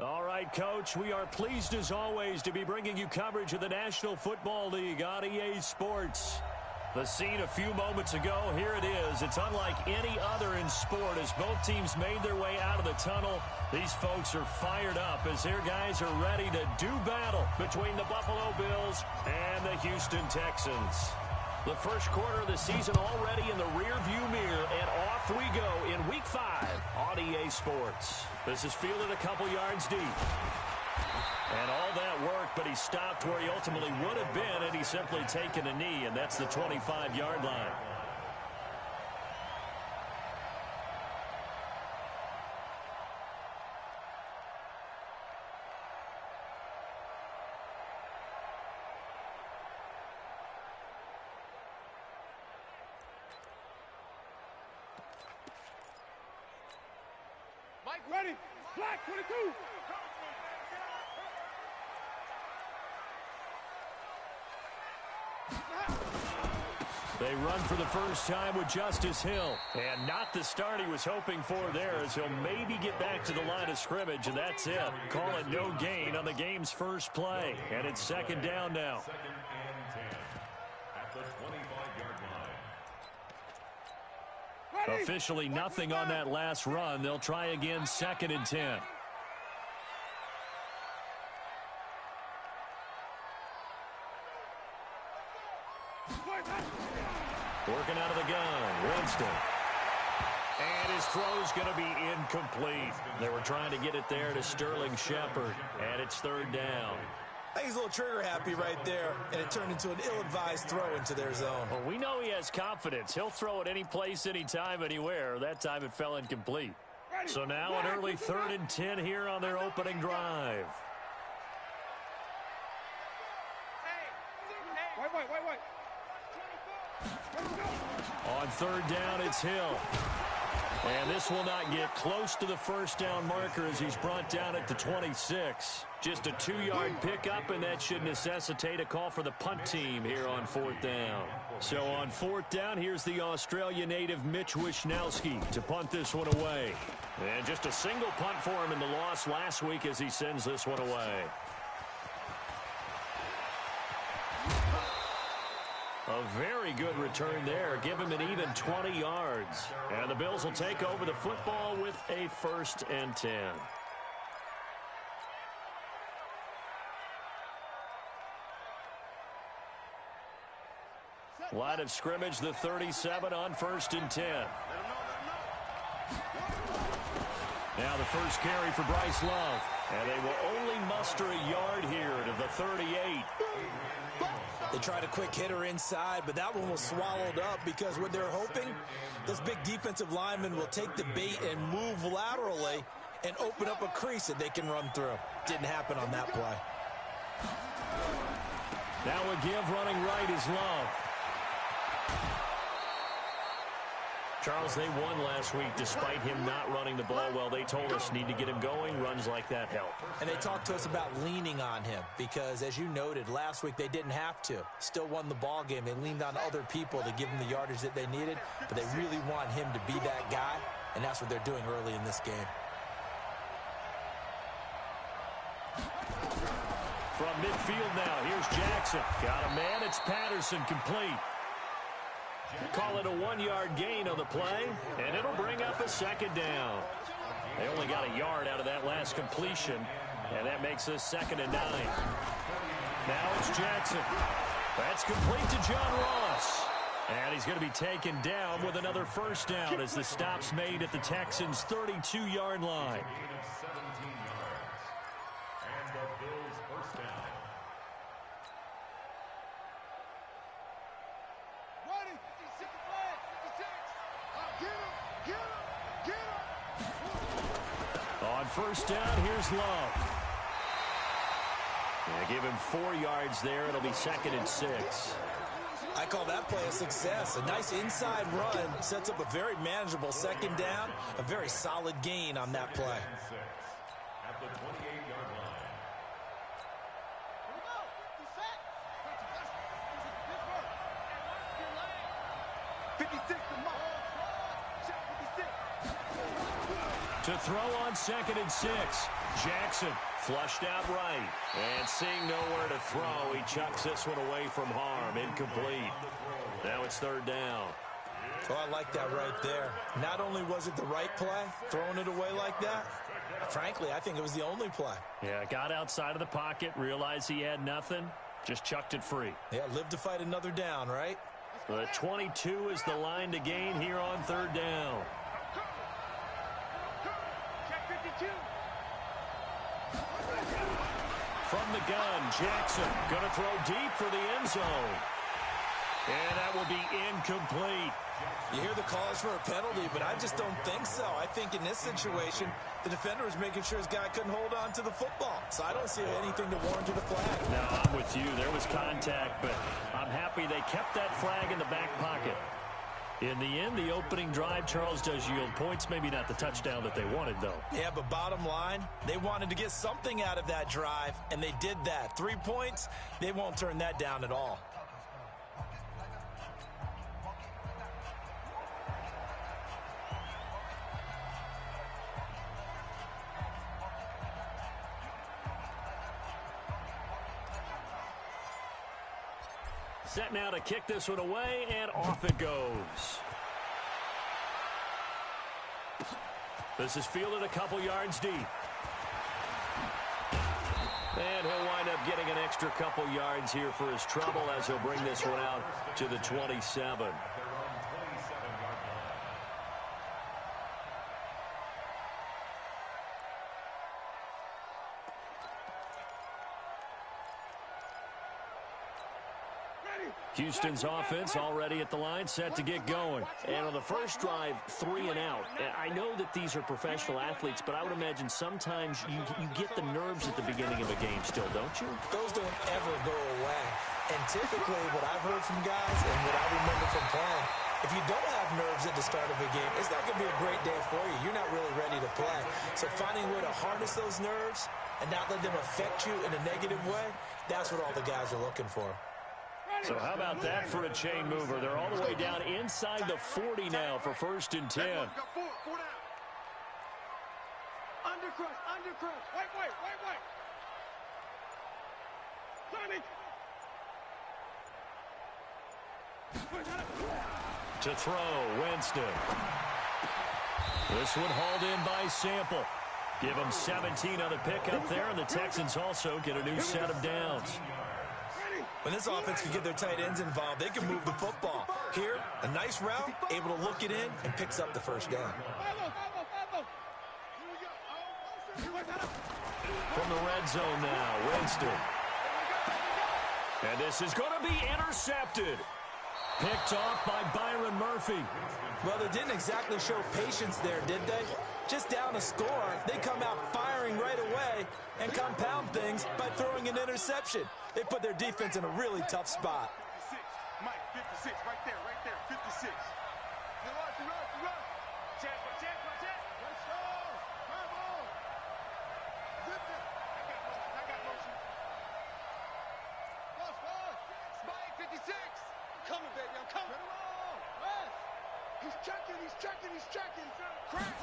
All right, Coach, we are pleased as always to be bringing you coverage of the National Football League on EA Sports. The scene a few moments ago, here it is. It's unlike any other in sport as both teams made their way out of the tunnel. These folks are fired up as their guys are ready to do battle between the Buffalo Bills and the Houston Texans. The first quarter of the season already in the rearview mirror, and off we go in Week 5 on EA Sports. This is fielded a couple yards deep. And all that worked, but he stopped where he ultimately would have been, and he's simply taken a knee, and that's the 25-yard line. Mike, ready. Black 22. They run for the first time with Justice Hill. And not the start he was hoping for there, as he'll maybe get back to the line of scrimmage, and that's it. Call it no gain on the game's first play. And it's second down now. Second and 10 at the 25-yard line. Officially nothing on that last run. They'll try again second and 10. Working out of the gun, Winston. And his throw's going to be incomplete. They were trying to get it there to Sterling Shepard, and it's third down. I think he's a little trigger happy right there, and it turned into an ill-advised throw into their zone. Well, we know he has confidence. He'll throw it any place, anytime, anywhere. That time it fell incomplete. So now an early third and 10 here on their opening drive. Wait. On third down, it's Hill. And this will not get close to the first down marker as he's brought down at the 26. Just a 2-yard pickup, and that should necessitate a call for the punt team here on fourth down. So on fourth down, here's the Australia native Mitch Wishnowski to punt this one away. And just a single punt for him in the loss last week as he sends this one away. A very good return there. Give him an even 20 yards. And the Bills will take over the football with a first and 10. Line of scrimmage, the 37 on first and 10. Now the first carry for Bryce Love. And they will only muster a yard here to the 38. They tried a quick hitter inside, but that one was swallowed up because what they're hoping, those big defensive linemen will take the bait and move laterally and open up a crease that they can run through. Didn't happen on that play. Now a give running right is Love. Charles, they won last week despite him not running the ball well. They told us need to get him going. Runs like that help. And they talked to us about leaning on him because, as you noted, last week they didn't have to. Still won the ball game. They leaned on other people to give them the yardage that they needed, but they really want him to be that guy, and that's what they're doing early in this game. From midfield now, here's Jackson. Got a man, it's Patterson, complete. Call it a 1-yard gain on the play, and it'll bring up a second down. They only got a yard out of that last completion, and that makes this second and 9. Now it's Jackson. That's complete to John Ross. And he's going to be taken down with another first down as the stop's made at the Texans' 32-yard line. On first down, here's Love. And give him 4 yards there. It'll be second and 6. I call that play a success. A nice inside run sets up a very manageable second down. A very solid gain on that play. At the 28-yard line. To throw on second and 6. Jackson flushed out right. And seeing nowhere to throw, he chucks this one away from harm. Incomplete. Now it's third down. Oh, I like that right there. Not only was it the right play, throwing it away like that, frankly, I think it was the only play. Yeah, got outside of the pocket, realized he had nothing, just chucked it free. Yeah, live to fight another down, right? The 22 is the line to gain here on third down. Check 52. From the gun, Jackson going to throw deep for the end zone. And that will be incomplete. You hear the calls for a penalty, but I just don't think so. I think in this situation, the defender was making sure his guy couldn't hold on to the football. So I don't see anything to warrant a flag. No, I'm with you. There was contact, but I'm happy they kept that flag in the back pocket. In the end, the opening drive, Charles, does yield points. Maybe not the touchdown that they wanted, though. Yeah, but bottom line, they wanted to get something out of that drive, and they did that. 3 points, they won't turn that down at all. Set now to kick this one away, and off it goes. This is fielded a couple yards deep. And he'll wind up getting an extra couple yards here for his trouble as he'll bring this one out to the 27. Houston's offense already at the line, set to get going. And on the first drive, 3 and out. I know that these are professional athletes, but I would imagine sometimes you get the nerves at the beginning of a game still, don't you? Those don't ever go away. And typically what I've heard from guys and what I remember from playing, if you don't have nerves at the start of a game, it's not going to be a great day for you. You're not really ready to play. So finding a way to harness those nerves and not let them affect you in a negative way, that's what all the guys are looking for. So how about that for a chain mover? They're all the way down inside the 40 now for 1st and 10. Undercrush, undercrush. Wait. Sonny. To throw, Winston. This one hauled in by Sample. Give him 17 on the pickup there, and the Texans also get a new set of downs. When this offense can get their tight ends involved, they can move the football. Here, a nice route, able to look it in, and picks up the first down. From the red zone now, Winston. And this is going to be intercepted. Picked off by Byron Murphy. Well, they didn't exactly show patience there, did they? Just down a score, they come out firing right away and compound things by throwing an interception. They put their defense in a really tough spot. 56, Mike, 56, right there, 56. Run. Check. Let's go. Come on. Zip it. I got motion. Boss. Mike, 56. Coming, baby, I'm coming. He's checking. Crack.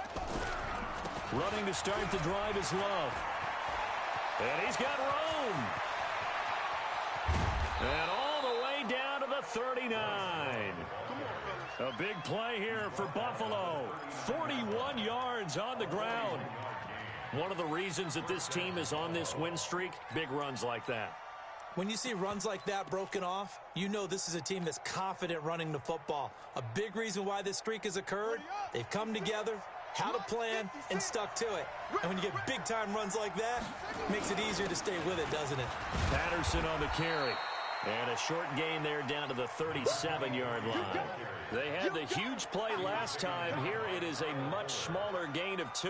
Running to start the drive is Love. And he's got Rome. And all the way down to the 39. A big play here for Buffalo. 41 yards on the ground. One of the reasons that this team is on this win streak, big runs like that. When you see runs like that broken off, you know this is a team that's confident running the football. A big reason why this streak has occurred, they've come together, had a plan, and stuck to it. And when you get big-time runs like that, it makes it easier to stay with it, doesn't it? Patterson on the carry. And a short gain there down to the 37-yard line. They had the huge play last time. Here it is a much smaller gain of 2.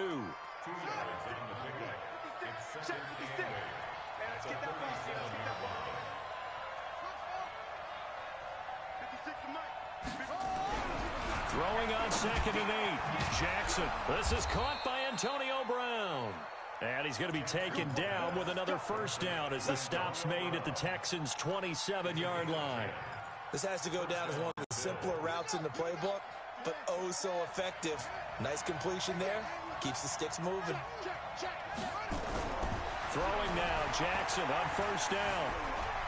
Throwing on 2nd and 8. Jackson. This is caught by Antonio Brown. And he's going to be taken down with another first down as the stop's made at the Texans' 27-yard line. This has to go down as one of the simpler routes in the playbook, but oh so effective. Nice completion there, Keeps the sticks moving. Throwing now, Jackson on first down.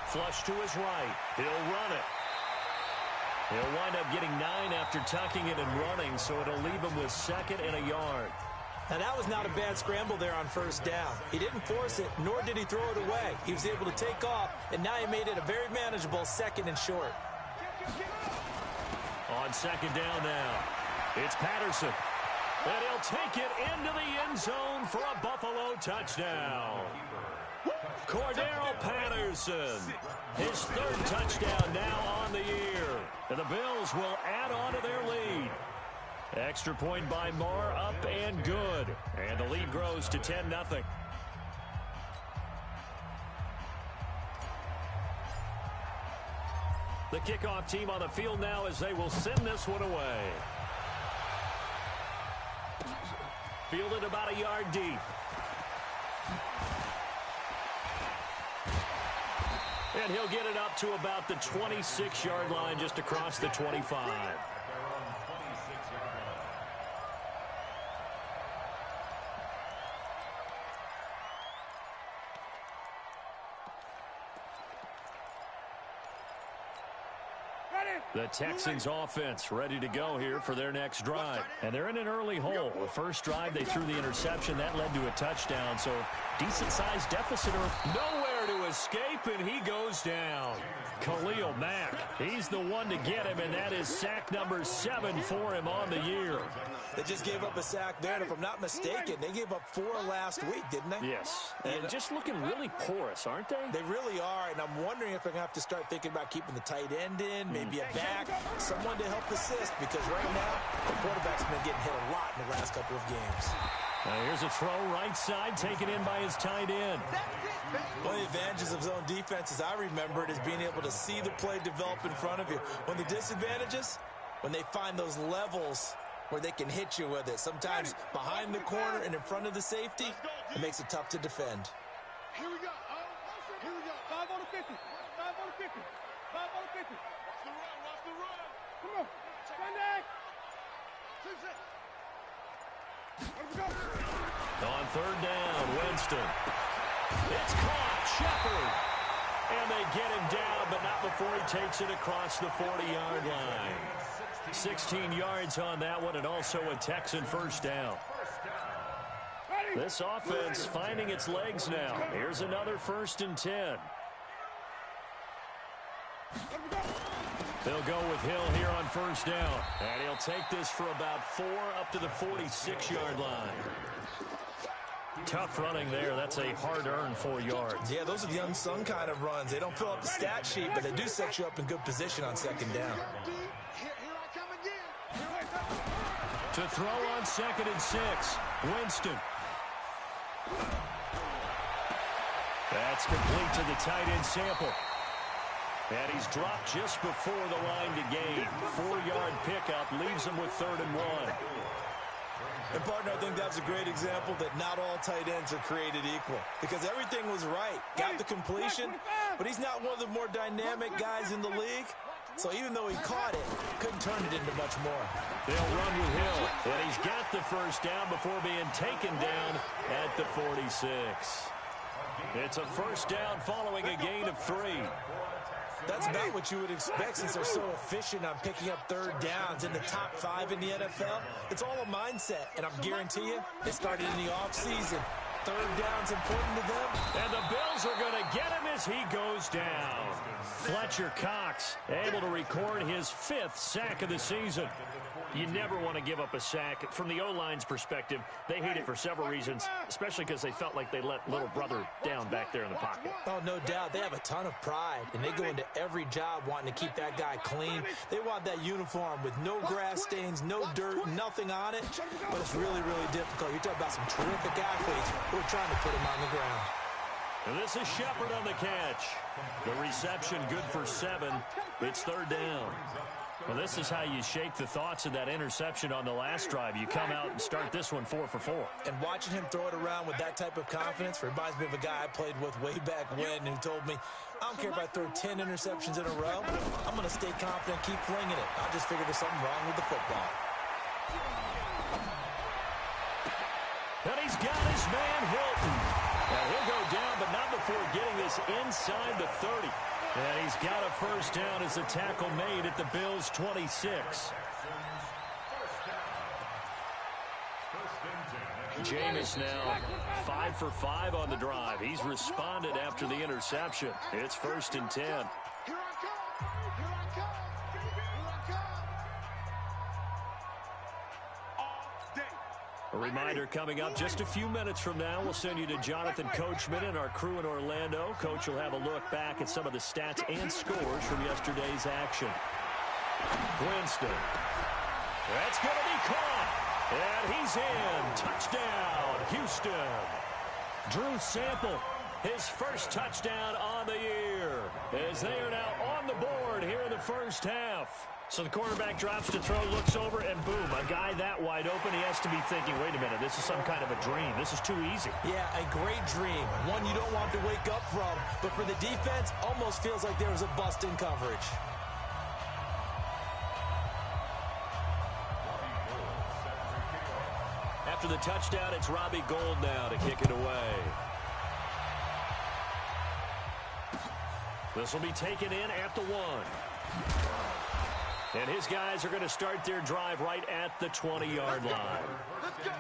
Flush to his right. He'll run it. He'll wind up getting 9 after tucking it and running, so it'll leave him with 2nd and a yard. Now, that was not a bad scramble there on first down. He didn't force it, nor did he throw it away. He was able to take off, and now he made it a very manageable 2nd and short. On 2nd down now, it's Patterson. And he'll take it into the end zone for a Buffalo touchdown. Cordero Patterson, his 3rd touchdown now on the year. And the Bills will add on to their lead. Extra point by Moore, up and good. And the lead grows to 10-0. The kickoff team on the field now as they will send this one away. Fielded about a yard deep. And he'll get it up to about the 26-yard line, just across the 25. The Texans offense ready to go here for their next drive. And they're in an early hole. The first drive, they threw the interception. That led to a touchdown. So decent-sized deficit or nowhere to escape, and he goes down. Khalil Mack, he's the one to get him, and that is sack number 7 for him on the year. They just gave up a sack there, and if I'm not mistaken, they gave up 4 last week, didn't they? Yes. And just looking really porous, aren't they? They really are, and I'm wondering if they're going to have to start thinking about keeping the tight end in, maybe a back, someone to help assist, because right now, the quarterback's been getting hit a lot in the last couple of games. Now here's a throw right side, taken in by his tight end. One of the advantages of zone defense, as I remember it, is being able to see the play develop in front of you. One of the disadvantages, when they find those levels where they can hit you with it. Sometimes behind the corner and in front of the safety, it makes it tough to defend. Here we go. Here we go. 5 on the 50. 5 on the 50. 5 on the 50. Watch the run. Watch the run. Come on. Sunday. On 3rd down, Winston. It's caught. Shepard. And they get him down, but not before he takes it across the 40-yard line. 16 yards on that one, and also a Texan first down. This offense finding its legs now. Here's another 1st and 10. They'll go with Hill here on 1st down. And he'll take this for about 4 up to the 46-yard line. Tough running there. That's a hard-earned 4 yards. Yeah, those are the unsung kind of runs. They don't fill up the stat sheet, but they do set you up in good position on 2nd down. To throw on 2nd and 6, Winston. That's complete to the tight end Sample. And he's dropped just before the line to gain. 4-yard pickup leaves him with 3rd and 1. And, partner, I think that was a great example that not all tight ends are created equal. Because everything was right. Got the completion, but he's not one of the more dynamic guys in the league. So even though he caught it, couldn't turn it into much more. They'll run with Hill. And he's got the first down before being taken down at the 46. It's a first down following a gain of 3. That's about what you would expect since they're so efficient on picking up 3rd downs in the top 5 in the NFL. It's all a mindset, and I'm guarantee you, they started in the offseason. 3rd down's important to them. And the Bills are going to get him as he goes down. Fletcher Cox able to record his 5th sack of the season. You never want to give up a sack. From the O-line's perspective, they hate it for several reasons, especially because they felt like they let little brother down back there in the pocket. Oh, no doubt. They have a ton of pride, and they go into every job wanting to keep that guy clean. They want that uniform with no grass stains, no dirt, nothing on it, but it's really, really difficult. You're talking about some terrific athletes who are trying to put him on the ground. And this is Shepard on the catch. The reception good for 7. It's 3rd down. Well, this is how you shake the thoughts of that interception on the last drive. You come out and start this one 4 for 4. And watching him throw it around with that type of confidence reminds me of a guy I played with way back when who told me, I don't care if I throw 10 interceptions in a row. I'm going to stay confident, keep flinging it. I just figured there's something wrong with the football. And he's got his man Hilton. Now he'll go down, but not before getting this inside the 30. And he's got a first down as the tackle made at the Bills' 26. Jameis now 5 for 5 on the drive. He's responded after the interception. It's 1st and 10. A reminder coming up just a few minutes from now. We'll send you to Jonathan Coachman and our crew in Orlando. Coach will have a look back at some of the stats and scores from yesterday's action. Winston. That's going to be caught. And he's in. Touchdown, Houston. Drew Sample, his first touchdown on the year, as they are now on the board here in the first half. So the quarterback drops to throw, looks over, and boom, a guy that wide open, he has to be thinking, wait a minute, this is some kind of a dream. This is too easy. Yeah, a great dream. One you don't want to wake up from. But for the defense, almost feels like there was a bust in coverage. After the touchdown, it's Robbie Gould now to kick it away. This will be taken in at the 1. And his guys are going to start their drive right at the 20-yard line. Let's go.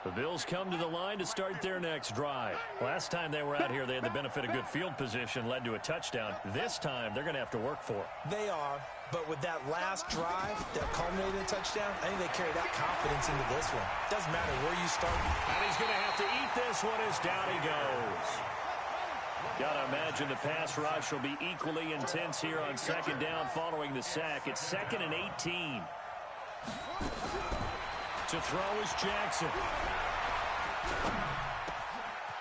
The Bills come to the line to start their next drive. Last time they were out here, they had the benefit of good field position, led to a touchdown. This time, they're going to have to work for it. They are, but with that last drive that culminated in a touchdown, I think they carry that confidence into this one. Doesn't matter where you start. And he's going to have to eat this one as down he goes. Got to imagine the pass rush will be equally intense here on 2nd down following the sack. It's 2nd and 18. To throw is Jackson.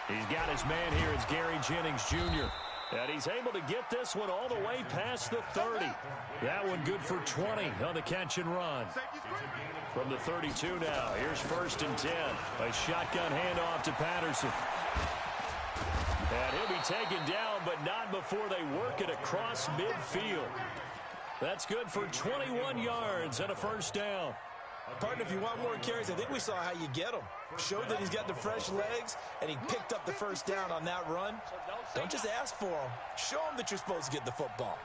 He's got his man here. It's Gary Jennings Jr. And he's able to get this one all the way past the 30. That one good for 20 on the catch and run. From the 32 now, here's 1st and 10. A shotgun handoff to Patterson. And he'll be taken down, but not before they work it across midfield. That's good for 21 yards and a first down. Partner, if you want more carries, I think we saw how you get them. Showed that he's got the fresh legs, and he picked up the first down on that run. Don't just ask for them. Show them that you're supposed to get the football.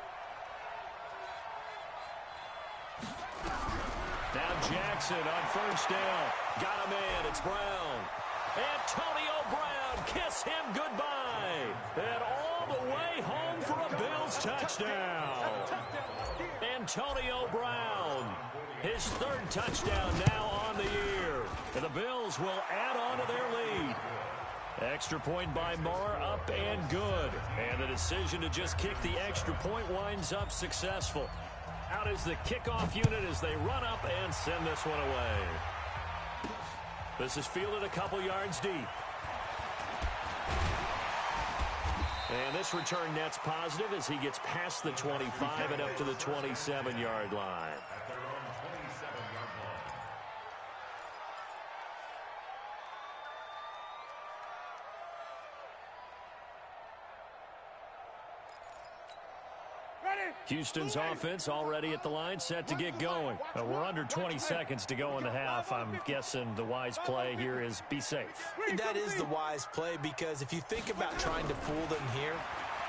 Now Jackson on 1st down. Got him in. It's Brown. Antonio Brown, kiss him goodbye. And all the way home for a Bills touchdown. Antonio Brown, his 3rd touchdown now on the year. And the Bills will add on to their lead. Extra point by Moore, up and good. And the decision to just kick the extra point winds up successful. Out is the kickoff unit as they run up and send this one away. This is fielded a couple yards deep. And this return net's positive as he gets past the 25 and up to the 27-yard line. Houston's offense already at the line, set to get going. We're under 20 seconds to go in the half. I'm guessing the wise play here is be safe. That is the wise play, because if you think about trying to fool them here,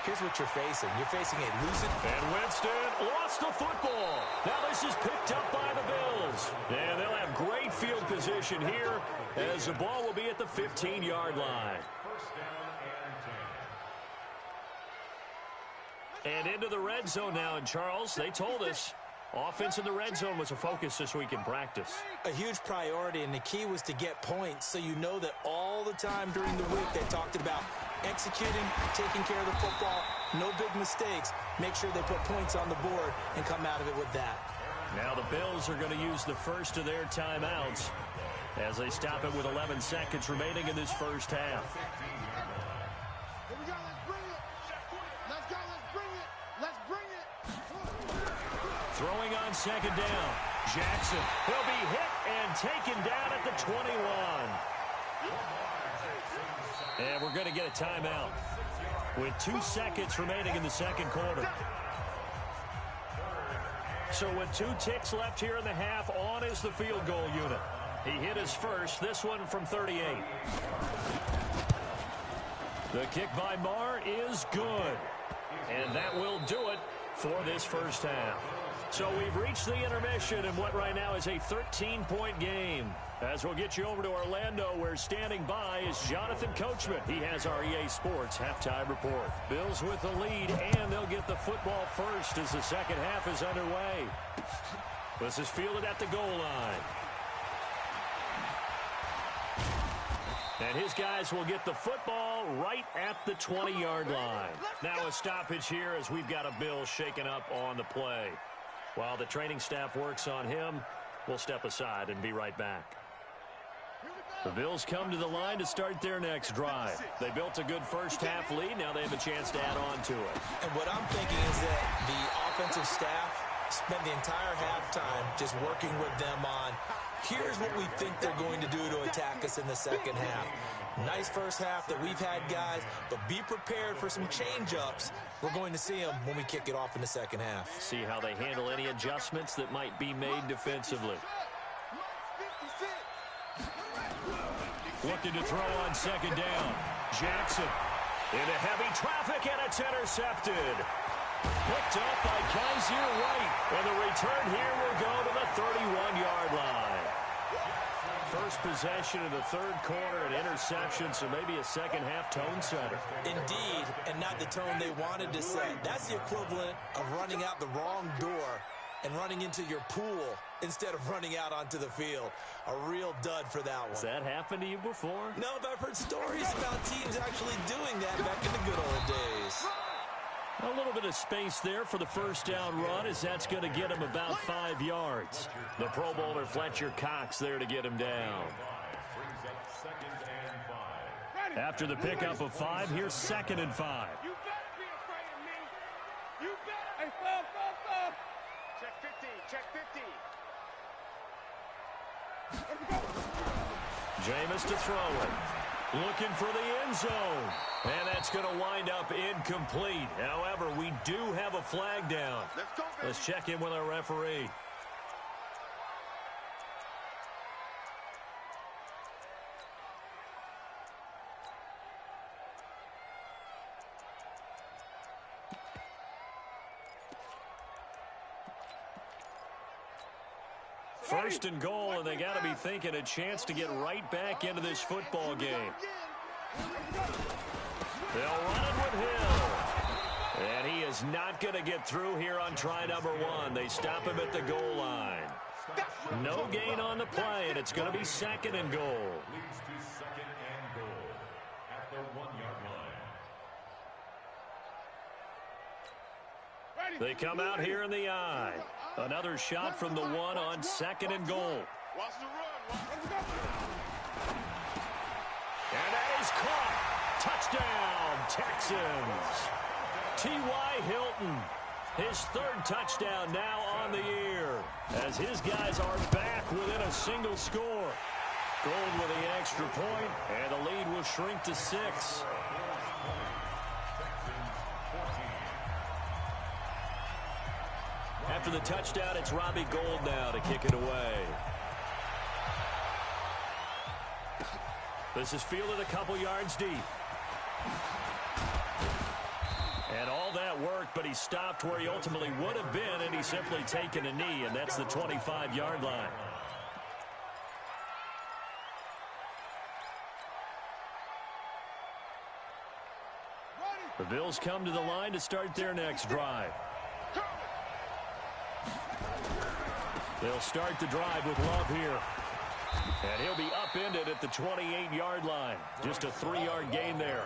here's what you're facing. You're facing a losing. And Winston lost the football. Now this is picked up by the Bills. And they'll have great field position here as the ball will be at the 15-yard line. And into the red zone now. And Charles, they told us offense in the red zone was a focus this week in practice. A huge priority, and the key was to get points, so you know that all the time during the week they talked about executing, taking care of the football, no big mistakes, make sure they put points on the board and come out of it with that. Now the Bills are going to use the first of their timeouts as they stop it with 11 seconds remaining in this first half. Here we go, let's bring it. Let's go, let's bring it. Let's bring it. Throwing on 2nd down. Jackson will be hit and and taken down at the 21. And we're going to get a timeout with 2 seconds remaining in the second quarter. So with 2 ticks left here in the half, on is the field goal unit. He hit his first, this one from 38. The kick by Marr is good. And that will do it for this first half. So we've reached the intermission in what right now is a 13-point game. As we'll get you over to Orlando, where standing by is Jonathan Coachman. He has our EA Sports halftime report. Bills with the lead, and they'll get the football first as the second half is underway. This is fielded at the goal line. And his guys will get the football right at the 20-yard line. Now a stoppage here as we've got a Bill shaken up on the play. While the training staff works on him, we'll step aside and be right back. The Bills come to the line to start their next drive. They built a good first-half lead. Now they have a chance to add on to it. And what I'm thinking is that the offensive staff spent the entire halftime just working with them on, here's what we think they're going to do to attack us in the second half. Nice first half that we've had, guys, but be prepared for some change-ups. We're going to see them when we kick it off in the second half. See how they handle any adjustments that might be made defensively. Looking to throw on second down. Jackson into heavy traffic, and it's intercepted. Picked up by Kaiser White. And the return here will go to the 31-yard line. First possession of the third quarter, an interception, so maybe a second-half tone setter. Indeed, and not the tone they wanted to set. That's the equivalent of running out the wrong door and running into your pool instead of running out onto the field. A real dud for that one. Has that happened to you before? No, but I've heard stories about teams actually doing that back in the good old days. A little bit of space there for the first down run, as that's going to get him about 5 yards. The Pro Bowler Fletcher Cox there to get him down. After the pickup of 5, here's 2nd and 5. You better be afraid of me. You better. Hey, fall. Check 15. Check 15. Jameis to throw it. Looking for the end zone. And that's going to wind up incomplete. However, we do have a flag down. Let's check in with our referee. First and goal, and they got to be thinking a chance to get right back into this football game. They'll run it with Hill. And he is not going to get through here on try number 1. They stop him at the goal line. No gain on the play, and it's going to be 2nd and goal. Leads to 2nd and goal at the 1-yard line. They come out here in the I. Another shot from the 1 on 2nd and goal. Watch the run. And that is caught. Touchdown, Texans. T.Y. Hilton, his 3rd touchdown now on the year, as his guys are back within a single score. Gold with the extra point, and the lead will shrink to 6. After the touchdown, it's Robbie Gould now to kick it away. This is fielded a couple yards deep. And all that worked, but he stopped where he ultimately would have been, and he's simply taken a knee, and that's the 25-yard line. The Bills come to the line to start their next drive. They'll start the drive with Love here. And he'll be upended at the 28-yard line. Just a 3-yard gain there.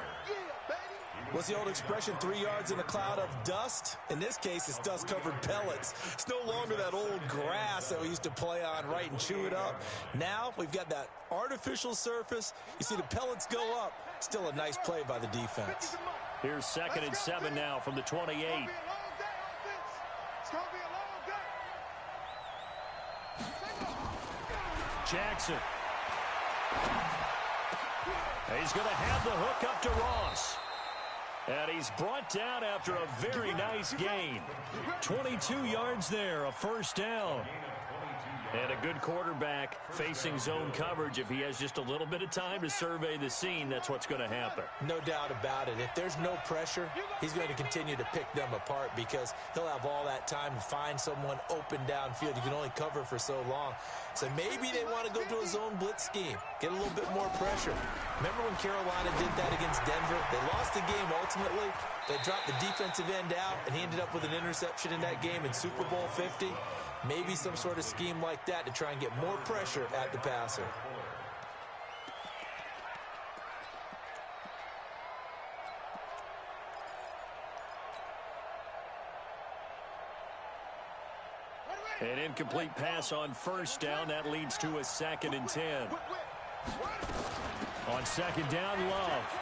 What's the old expression, 3 yards in a cloud of dust? In this case, it's dust-covered pellets. It's no longer that old grass that we used to play on, right, and chew it up. Now we've got that artificial surface. You see the pellets go up. Still a nice play by the defense. Here's 2nd and 7 now from the 28. It's gonna be a long day. Jackson. He's going to have the hook up to Ross. And he's brought down after a very nice gain. 22 yards there, a first down. And a good quarterback facing zone coverage. If he has just a little bit of time to survey the scene, that's what's going to happen. No doubt about it. If there's no pressure, he's going to continue to pick them apart because he'll have all that time to find someone open downfield. You can only cover for so long. So maybe they want to go to a zone blitz scheme, get a little bit more pressure. Remember when Carolina did that against Denver? They lost the game ultimately. They dropped the defensive end out, and he ended up with an interception in that game in Super Bowl 50. Maybe some sort of scheme like that to try and get more pressure at the passer. An incomplete pass on first down. That leads to a 2nd and 10. On 2nd down, Love.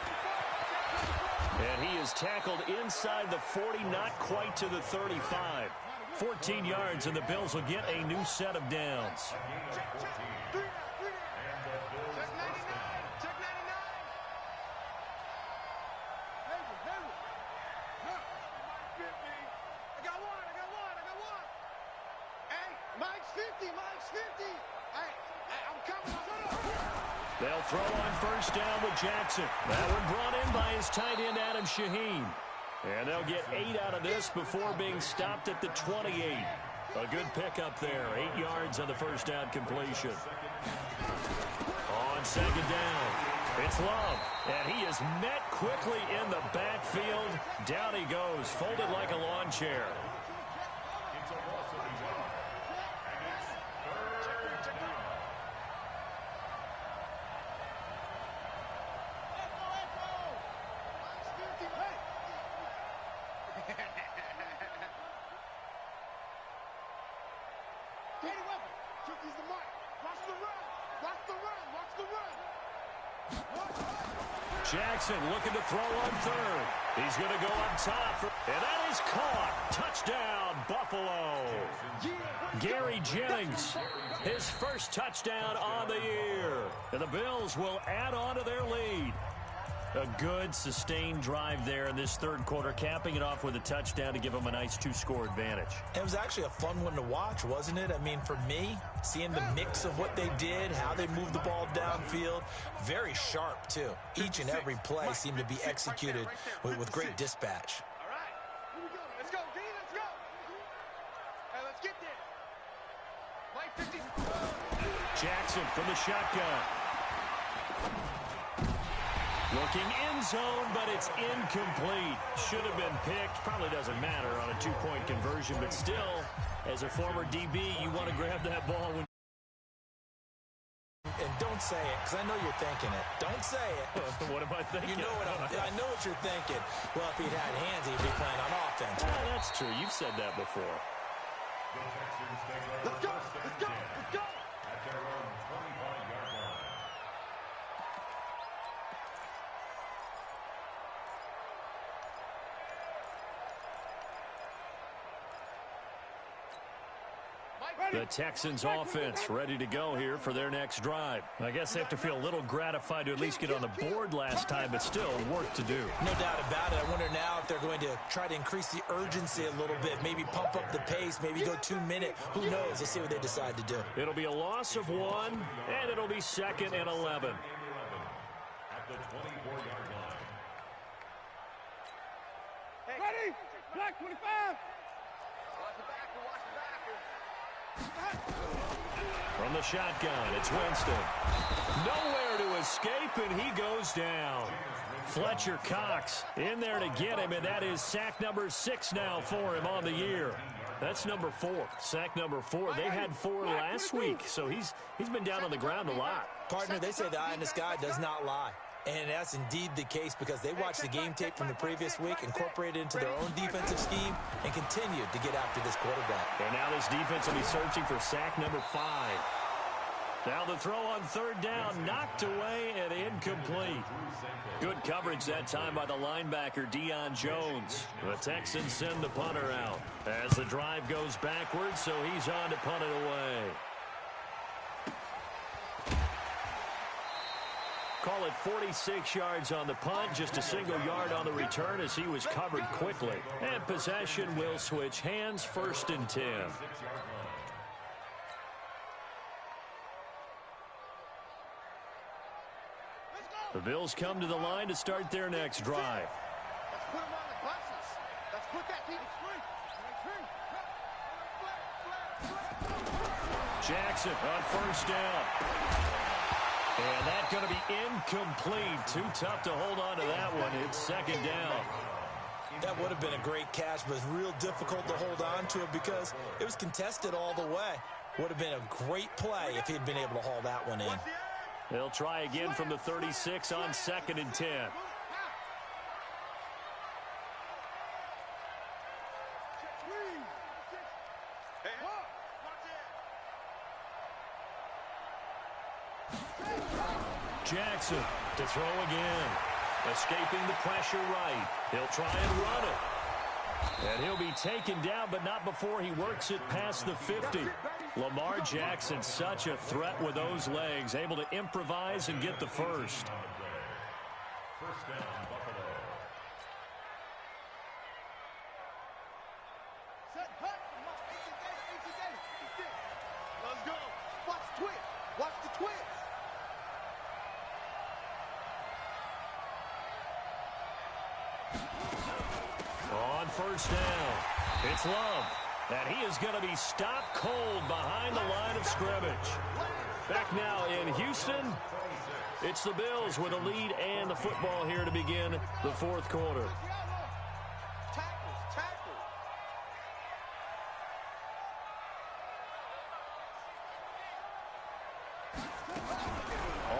And he is tackled inside the 40, not quite to the 35. 14 yards, and the Bills will get a new set of downs. They'll throw on first down with Jackson. That one brought in by his tight end, Adam Shaheen. And they'll get 8 out of this before being stopped at the 28. A good pickup there. 8 yards on the first down completion. On 2nd down, it's Love. And he is met quickly in the backfield. Down he goes, folded like a lawn chair. Jackson looking to throw on third. He's going to go up top. And that is caught. Touchdown, Buffalo. Gary Jennings, his first touchdown on the year. And the Bills will add on to their lead. A good, sustained drive there in this third quarter, capping it off with a touchdown to give them a nice 2-score advantage. It was actually a fun one to watch, wasn't it? I mean, for me, seeing the mix of what they did, how they moved the ball downfield, very sharp, too. Each and every play seemed to be executed with great dispatch. All right, here we go. Let's go, D, let's go. Hey, let's get there. Mike 50. Jackson from the shotgun. Looking in zone, but it's incomplete. Should have been picked. Probably doesn't matter on a 2-point conversion, but still, as a former DB, you want to grab that ball when. And don't say it, because I know you're thinking it. Don't say it. What am I thinking? You know what I know what you're thinking. Well, if he'd had hands, he'd be playing on offense. Yeah, that's true. You've said that before. Let's go, let's go, let's go. At their own 25-yard line. The Texans offense ready to go here for their next drive. I guess they have to feel a little gratified to at least get on the board last time, but still work to do. No doubt about it. I wonder now if they're going to try to increase the urgency a little bit, maybe pump up the pace, maybe go 2-minute. Who knows? Let's see what they decide to do. It'll be a loss of 1, and it'll be 2nd and 11. At the 24-yard line. Ready? Black 25. From the shotgun, it's Winston. Nowhere to escape, and he goes down. Fletcher Cox in there to get him, and that is sack number 6 now for him on the year. That's number 4, sack number 4. They had 4 last week, so he's been down on the ground a lot. Partner, they say the eye in the sky does not lie. And that's indeed the case because they watched the game tape from the previous week, incorporated it into their own defensive scheme, and continued to get after this quarterback. And now this defense will be searching for sack number 5. Now the throw on third down, knocked away and incomplete. Good coverage that time by the linebacker, Deion Jones. The Texans send the punter out as the drive goes backwards, so he's on to punt it away. Call it 46 yards on the punt, just a single yard on the return as he was covered quickly. And possession will switch hands, 1st and 10. The Bills come to the line to start their next drive. Let's put him on the buses. Let's put that team free. Jackson on 1st down. And that's going to be incomplete. Too tough to hold on to that one. It's 2nd down. That would have been a great catch, but real difficult to hold on to it because it was contested all the way. Would have been a great play if he'd been able to haul that one in. They'll try again from the 36 on 2nd and 10. Jackson to throw again. Escaping the pressure right. He'll try and run it. And he'll be taken down, but not before he works it past the 50. Lamar Jackson, such a threat with those legs, able to improvise and get the first. 1st down, Buffalo. Let's go. Watch the twitch. Watch the twitch. On 1st down, it's Love. And he is going to be stopped cold behind the line of scrimmage. Back now in Houston, it's the Bills with a lead and the football here to begin the 4th quarter.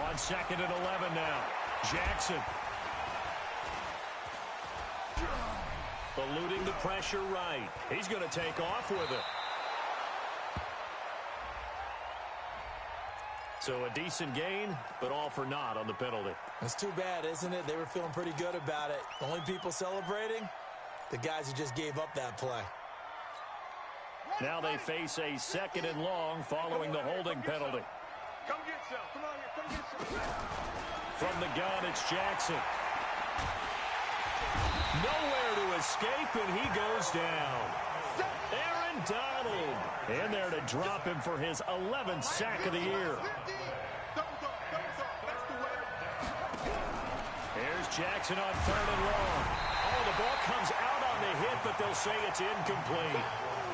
On 2nd and 11 now, Jackson. Eluding the pressure right. He's going to take off with it. So a decent gain, but all for naught on the penalty. It's too bad, isn't it? They were feeling pretty good about it. The only people celebrating, the guys who just gave up that play. Now they face a 2nd and long following the holding penalty. Come get some. Come on here. Come get some. From the gun, it's Jackson. Nowhere to escape, and he goes down. Aaron Donald in there to drop him for his 11th sack of the year. Here's Jackson on 3rd and long. Oh, the ball comes out on the hit, but they'll say it's incomplete.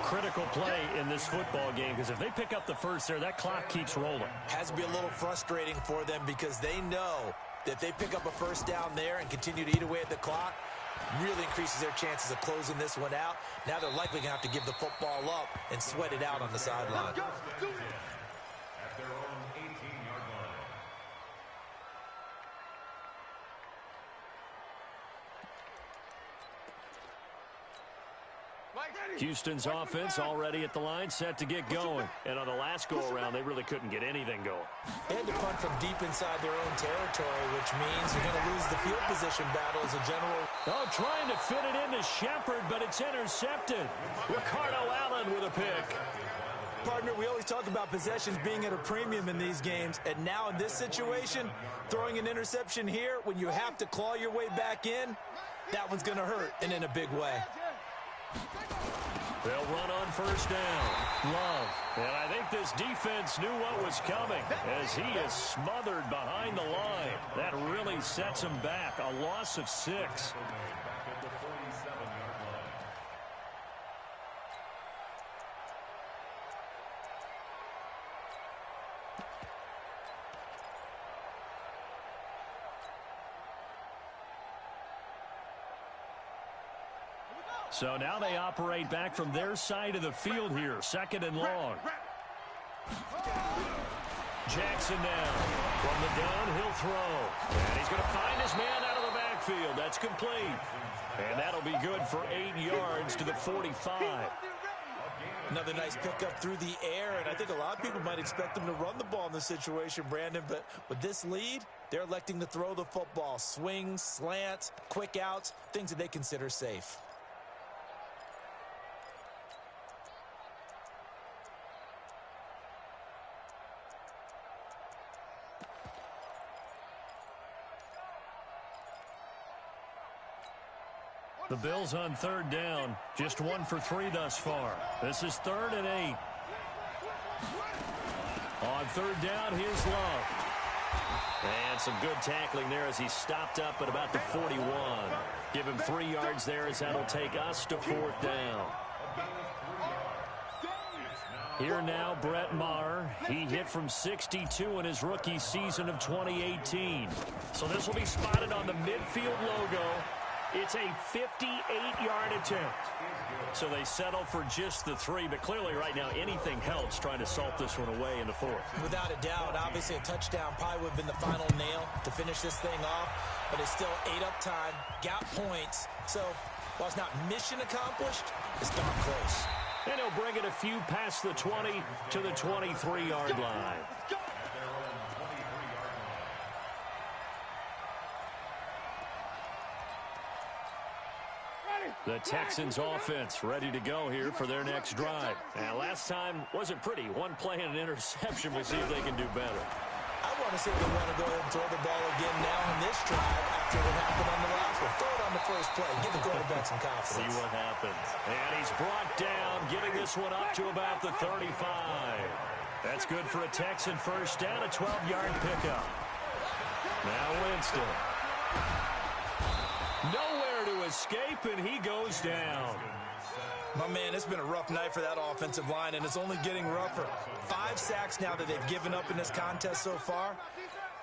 Critical play in this football game, because if they pick up the first there, that clock keeps rolling. Has to be a little frustrating for them because they know that if they pick up a 1st down there and continue to eat away at the clock, really increases their chances of closing this one out. Now they're likely going to have to give the football up and sweat it out on the sideline. At their own 18-yard line. Houston's offense already at the line, set to get going. And on the last go-around, they really couldn't get anything going. They had to punt from deep inside their own territory, which means you're going to lose the field position battle as a general. Oh, trying to fit it into Shepard, but it's intercepted. Ricardo Allen with a pick. Partner, we always talk about possessions being at a premium in these games, and now in this situation, throwing an interception here when you have to claw your way back in, that one's going to hurt, and in a big way. They'll run on 1st down. Love. And I think this defense knew what was coming as he is smothered behind the line. That really sets him back. A loss of 6. Back at the 47-yard line. So now they operate back from their side of the field here. 2nd and long. Jackson down. From the gun, he'll throw. And he's going to find his man out of the backfield. That's complete. And that'll be good for 8 yards to the 45. Another nice pickup through the air, and I think a lot of people might expect them to run the ball in this situation, Brandon, but with this lead, they're electing to throw the football. Swings, slants, quick outs, things that they consider safe. The Bills on third down, just 1 for 3 thus far. This is 3rd and 8. On third down, here's Love. And some good tackling there as he stopped up at about the 41. Give him 3 yards there as that'll take us to 4th down. Here now, Brett Maher. He hit from 62 in his rookie season of 2018. So this will be spotted on the midfield logo. It's a 58-yard attempt. So they settle for just the 3, but clearly right now anything helps trying to salt this one away in the 4th. Without a doubt, obviously a touchdown probably would have been the final nail to finish this thing off, but it's still 8 up time, got points. So while it's not mission accomplished, it's darn close. And he'll bring it a few past the 20 to the 23-yard line. The Texans offense ready to go here for their next drive. And last time wasn't pretty. 1 play and an interception. We'll see if they can do better. I want to see if they want to go ahead and throw the ball again now on this drive after what happened on the last one. Throw it on the first play. Give the quarterback some confidence. See what happens. And he's brought down, getting this one up to about the 35. That's good for a Texan first down, a 12-yard pickup. Now Winston. Nowhere to escape, and he goes down. My man, it's been a rough night for that offensive line, and it's only getting rougher. 5 sacks now that they've given up in this contest so far.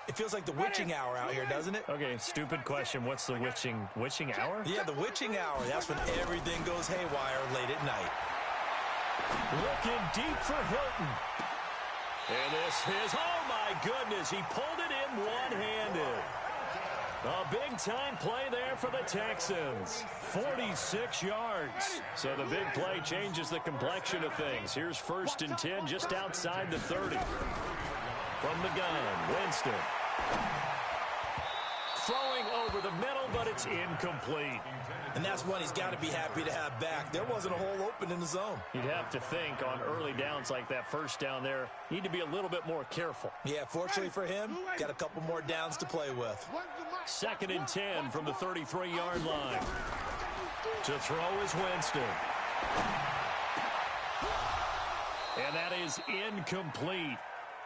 It feels like the witching hour out here, doesn't it? Okay, stupid question. What's the witching hour? Yeah, the witching hour. That's when everything goes haywire late at night. Looking deep for Hilton. And this is, oh my goodness, he pulled it in one-handed. A big-time play there for the Texans. 46 yards. So the big play changes the complexion of things. Here's 1st and 10 just outside the 30. From the gun, Winston. Throwing over the middle, but it's incomplete. And that's one he's got to be happy to have back. There wasn't a hole open in the zone. You'd have to think on early downs like that first down there, need to be a little bit more careful. Yeah, fortunately for him, got a couple more downs to play with. 2nd and 10 from the 33-yard line. To throw is Winston. And that is incomplete.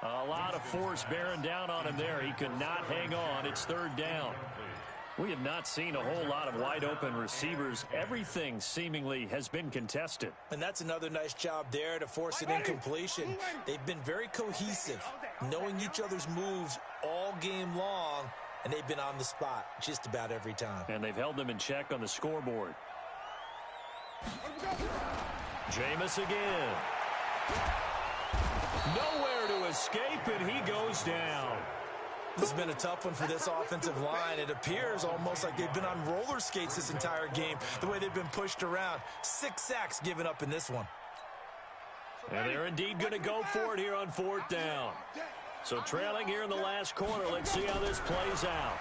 A lot of force bearing down on him there. He could not hang on. It's 3rd down. We have not seen a whole lot of wide-open receivers. Everything seemingly has been contested. And that's another nice job there to force an incompletion. They've been very cohesive, knowing each other's moves all game long, and they've been on the spot just about every time. And they've held them in check on the scoreboard. Jameis again. Nowhere to escape, and he goes down. This has been a tough one for this offensive line. It appears almost like they've been on roller skates this entire game, the way they've been pushed around. 6 sacks given up in this one. And they're indeed going to go for it here on 4th down. So trailing here in the last quarter, let's see how this plays out.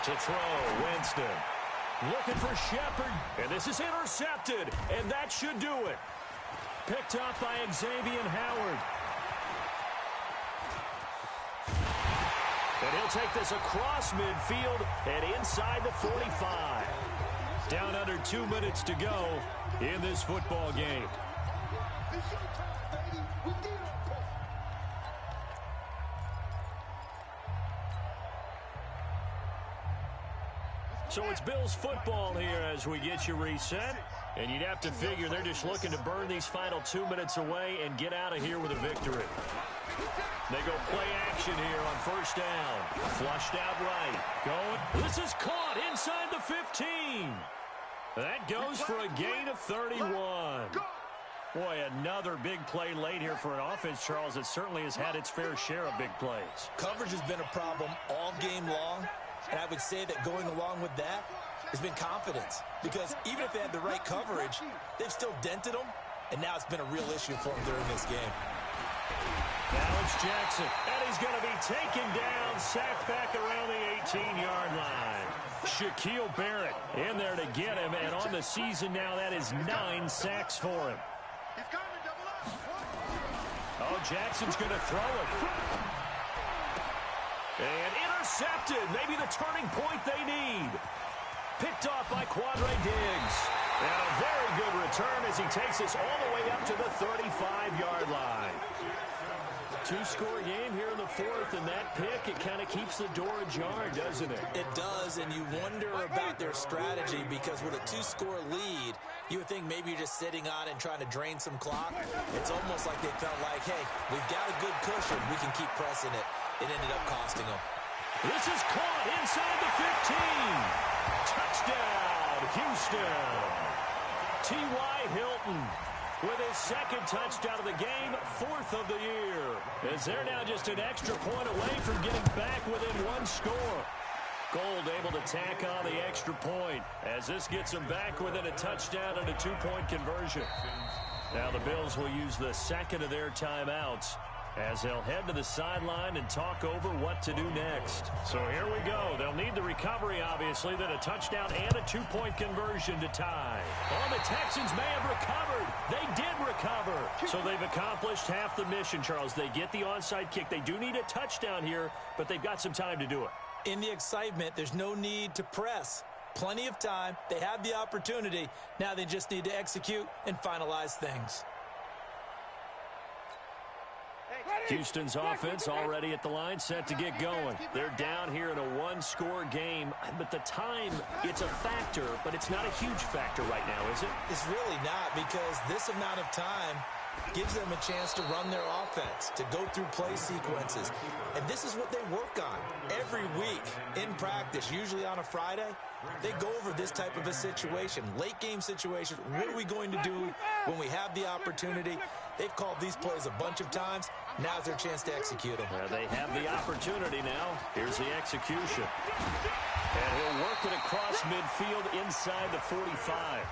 To throw, Winston. Looking for Shepard, and this is intercepted, and that should do it. Picked up by Xavier Howard. And he'll take this across midfield and inside the 45. Down under 2 minutes to go in this football game. So it's Bills football here as we get you reset. And you'd have to figure they're just looking to burn these final 2 minutes away and get out of here with a victory. They go play action here on 1st down. Flushed out right. Going. This is caught inside the 15. That goes for a gain of 31. Boy, another big play late here for an offense, Charles, that certainly has had its fair share of big plays. Coverage has been a problem all game long, and I would say that going along with that has been confidence. Because even if they had the right coverage, they've still dented them, and now it's been a real issue for them during this game. Alex Jackson, and he's going to be taken down, sacked back around the 18-yard line. Shaquille Barrett in there to get him, and on the season now, that is 9 sacks for him. Oh, Jackson's going to throw it. And intercepted, maybe the turning point they need. Picked off by Quadre Diggs. And a very good return as he takes us all the way up to the 35-yard line. Two-score game here in the fourth, and that pick, it kind of keeps the door ajar, doesn't it? It does, and you wonder about their strategy because with a two-score lead, you would think maybe you're just sitting on it and trying to drain some clock. It's almost like they felt like, hey, we've got a good cushion. We can keep pressing it. It ended up costing them. This is caught inside the 15. Touchdown, Houston. T.Y. Hilton with his second touchdown of the game, fourth of the year. As they're now just an extra point away from getting back within one score. Gold able to tack on the extra point as this gets them back within a touchdown and a two-point conversion. Now the Bills will use the second of their timeouts as they'll head to the sideline and talk over what to do next. So here we go. They'll need the recovery, obviously, then a touchdown and a two-point conversion to tie. Oh, the Texans may have recovered. They did recover. So they've accomplished half the mission, Charles. They get the onside kick. They do need a touchdown here, but they've got some time to do it. In the excitement, there's no need to press. Plenty of time. They have the opportunity. Now they just need to execute and finalize things. Houston's offense already at the line, set to get going. They're down here in a one-score game, but the time, it's a factor, but it's not a huge factor right now, is it? It's really not, because this amount of time gives them a chance to run their offense, to go through play sequences. And this is what they work on every week in practice, usually on a Friday. They go over this type of a situation, late game situation. What are we going to do when we have the opportunity? They've called these plays a bunch of times. Now's their chance to execute them. They have the opportunity now. Here's the execution. And he'll work it across midfield inside the 45.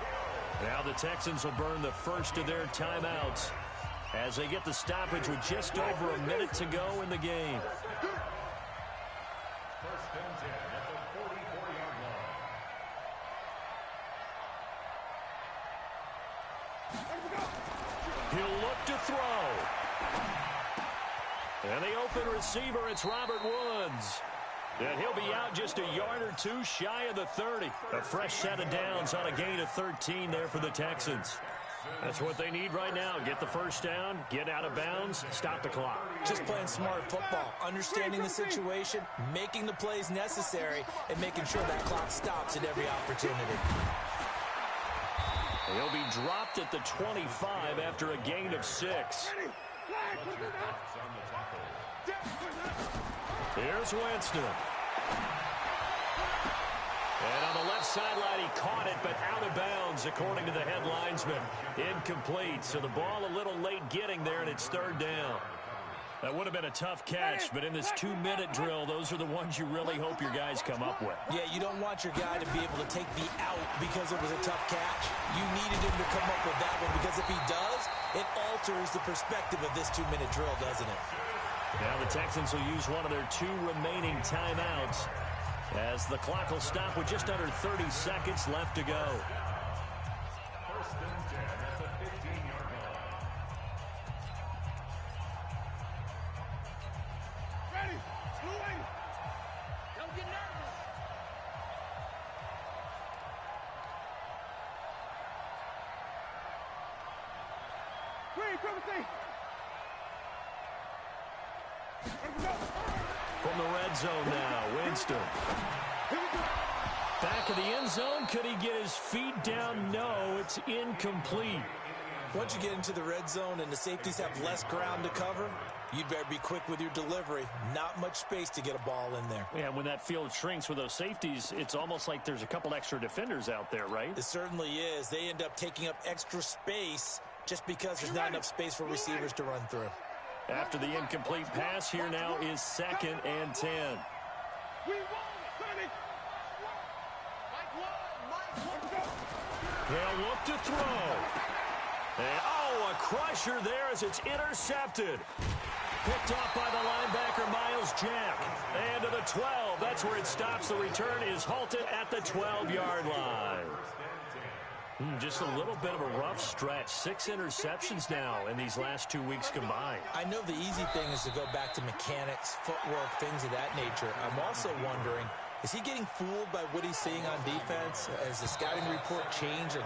Now the Texans will burn the first of their timeouts as they get the stoppage with just over a minute to go in the game. First and 10 at the 44-yard line. He'll look to throw. And the open receiver, it's Robert Woods. And he'll be out just a yard or two shy of the 30. A fresh set of downs on a gain of 13 there for the Texans. That's what they need right now. Get the first down, get out of bounds, stop the clock. Just playing smart football, understanding the situation, making the plays necessary, and making sure that clock stops at every opportunity. He'll be dropped at the 25 after a gain of 6. Here's Winston. And on the left sideline, he caught it, but out of bounds, according to the head linesman. Incomplete, so the ball a little late getting there, and it's third down. That would have been a tough catch, but in this 2-minute drill, those are the ones you really hope your guys come up with. Yeah, you don't want your guy to be able to take the out because it was a tough catch. You needed him to come up with that one, because if he does, it alters the perspective of this 2-minute drill, doesn't it? Now the Texans will use one of their 2 remaining timeouts as the clock will stop with just under 30 seconds left to go. First and 10 at the 15-yard line. Ready? Moving. Don't get nervous. Green, cover C. From the red zone now, Winston. Back of the end zone, could he get his feet down? No, it's incomplete. Once you get into the red zone and the safeties have less ground to cover, you'd better be quick with your delivery. Not much space to get a ball in there. Yeah, when that field shrinks with those safeties, it's almost like there's a couple extra defenders out there, right? It certainly is. They end up taking up extra space just because there's not enough space for receivers to run through. After the incomplete pass, here now is 2nd and 10. They'll look to throw. And, oh, a crusher there as it's intercepted. Picked off by the linebacker, Miles Jack. And to the 12. That's where it stops. The return is halted at the 12-yard line. Just a little bit of a rough stretch. 6 interceptions now in these last 2 weeks combined. I know the easy thing is to go back to mechanics, footwork, things of that nature. I'm also wondering, Is he getting fooled by what he's seeing on defense? Has the scouting report changed?